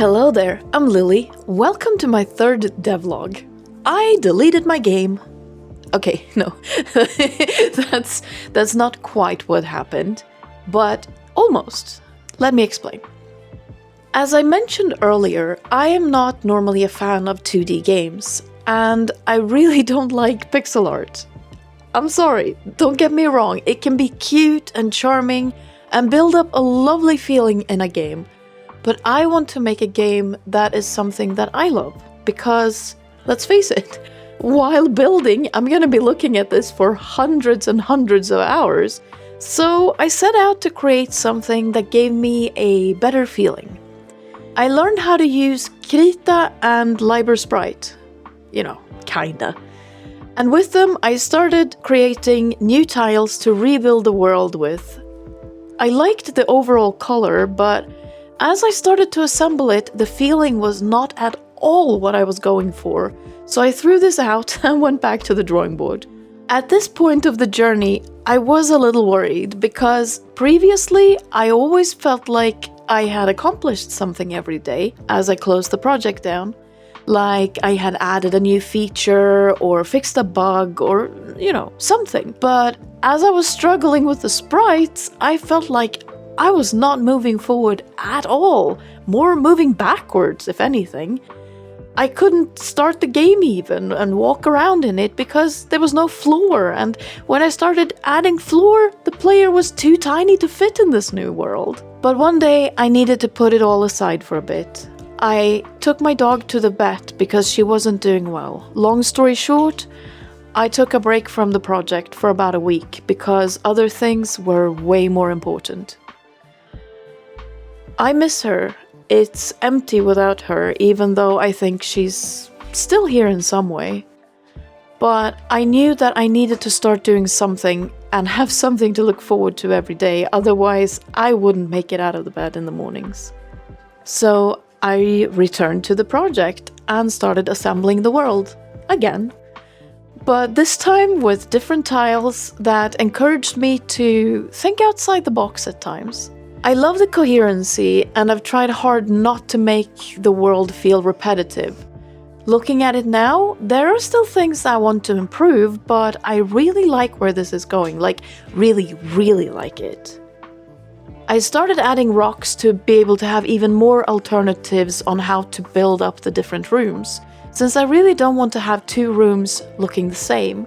Hello there, I'm Lily. Welcome to my third devlog. I deleted my game. Okay, no, that's not quite what happened, but almost. Let me explain. As I mentioned earlier, I am not normally a fan of 2D games, and I really don't like pixel art. I'm sorry, don't get me wrong, it can be cute and charming and build up a lovely feeling in a game. But I want to make a game that is something that I love, because, let's face it, while building, I'm gonna be looking at this for hundreds and hundreds of hours. So I set out to create something that gave me a better feeling. I learned how to use Krita and Liber Sprite. Kinda. And with them, I started creating new tiles to rebuild the world with. I liked the overall color, but as I started to assemble it, the feeling was not at all what I was going for, so I threw this out and went back to the drawing board. At this point of the journey, I was a little worried because previously I always felt like I had accomplished something every day as I closed the project down. Like I had added a new feature or fixed a bug or, something. But as I was struggling with the sprites, I felt like I was not moving forward at all, more moving backwards, if anything. I couldn't start the game even and walk around in it because there was no floor, and when I started adding floor, the player was too tiny to fit in this new world. But one day I needed to put it all aside for a bit. I took my dog to the vet because she wasn't doing well. Long story short, I took a break from the project for about a week because other things were way more important. I miss her. It's empty without her, even though I think she's still here in some way. But I knew that I needed to start doing something and have something to look forward to every day, otherwise I wouldn't make it out of the bed in the mornings. So I returned to the project and started assembling the world again. But this time with different tiles that encouraged me to think outside the box at times. I love the coherency, and I've tried hard not to make the world feel repetitive. Looking at it now, there are still things I want to improve, but I really like where this is going, really, really like it. I started adding rocks to be able to have even more alternatives on how to build up the different rooms, since I really don't want to have 2 rooms looking the same.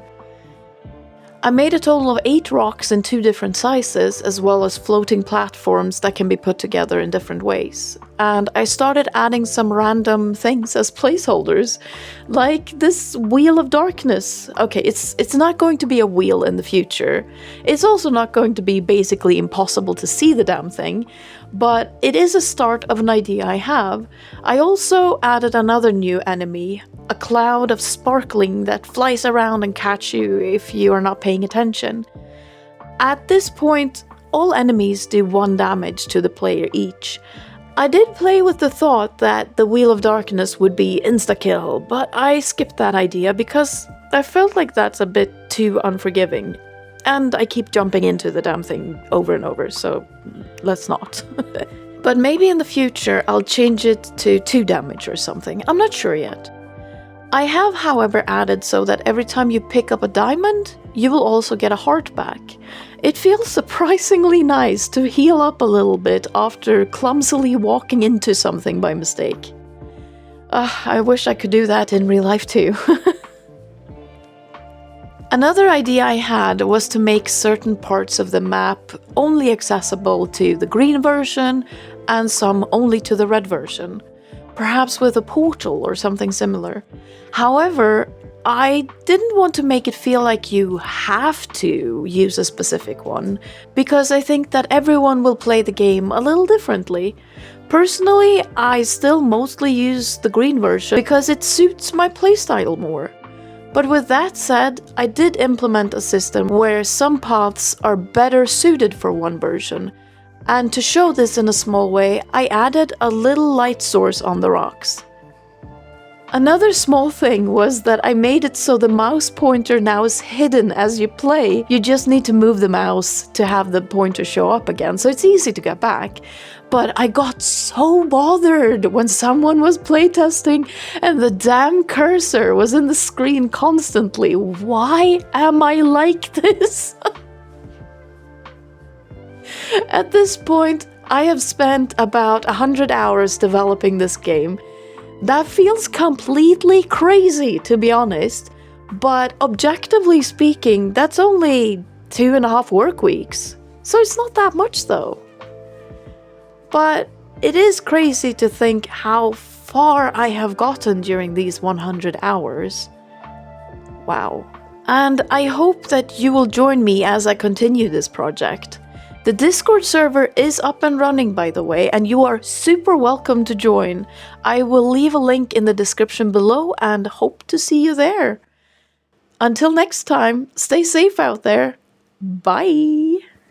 I made a total of 8 rocks in 2 different sizes, as well as floating platforms that can be put together in different ways. And I started adding some random things as placeholders, like this Wheel of Darkness. Okay, it's not going to be a wheel in the future. It's also not going to be basically impossible to see the damn thing, but it is a start of an idea I have. I also added another new enemy, a cloud of sparkling that flies around and catch you if you are not paying attention. At this point, all enemies do 1 damage to the player each. I did play with the thought that the Wheel of Darkness would be insta-kill, but I skipped that idea because I felt like that's a bit too unforgiving. And I keep jumping into the damn thing over and over, so let's not. But maybe in the future I'll change it to 2 damage or something, I'm not sure yet. I have, however, added so that every time you pick up a diamond, you will also get a heart back. It feels surprisingly nice to heal up a little bit after clumsily walking into something by mistake. I wish I could do that in real life too. Another idea I had was to make certain parts of the map only accessible to the green version and some only to the red version. Perhaps with a portal or something similar. However, I didn't want to make it feel like you have to use a specific one, because I think that everyone will play the game a little differently. Personally, I still mostly use the green version because it suits my playstyle more. But with that said, I did implement a system where some paths are better suited for one version. And to show this in a small way, I added a little light source on the rocks. Another small thing was that I made it so the mouse pointer now is hidden as you play. You just need to move the mouse to have the pointer show up again, so it's easy to get back. But I got so bothered when someone was playtesting and the damn cursor was in the screen constantly. Why am I like this? At this point, I have spent about 100 hours developing this game. That feels completely crazy, to be honest, but objectively speaking, that's only 2.5 work weeks, so it's not that much though. But it is crazy to think how far I have gotten during these 100 hours. Wow. And I hope that you will join me as I continue this project. The Discord server is up and running, by the way, and you are super welcome to join. I will leave a link in the description below and hope to see you there. Until next time, stay safe out there. Bye!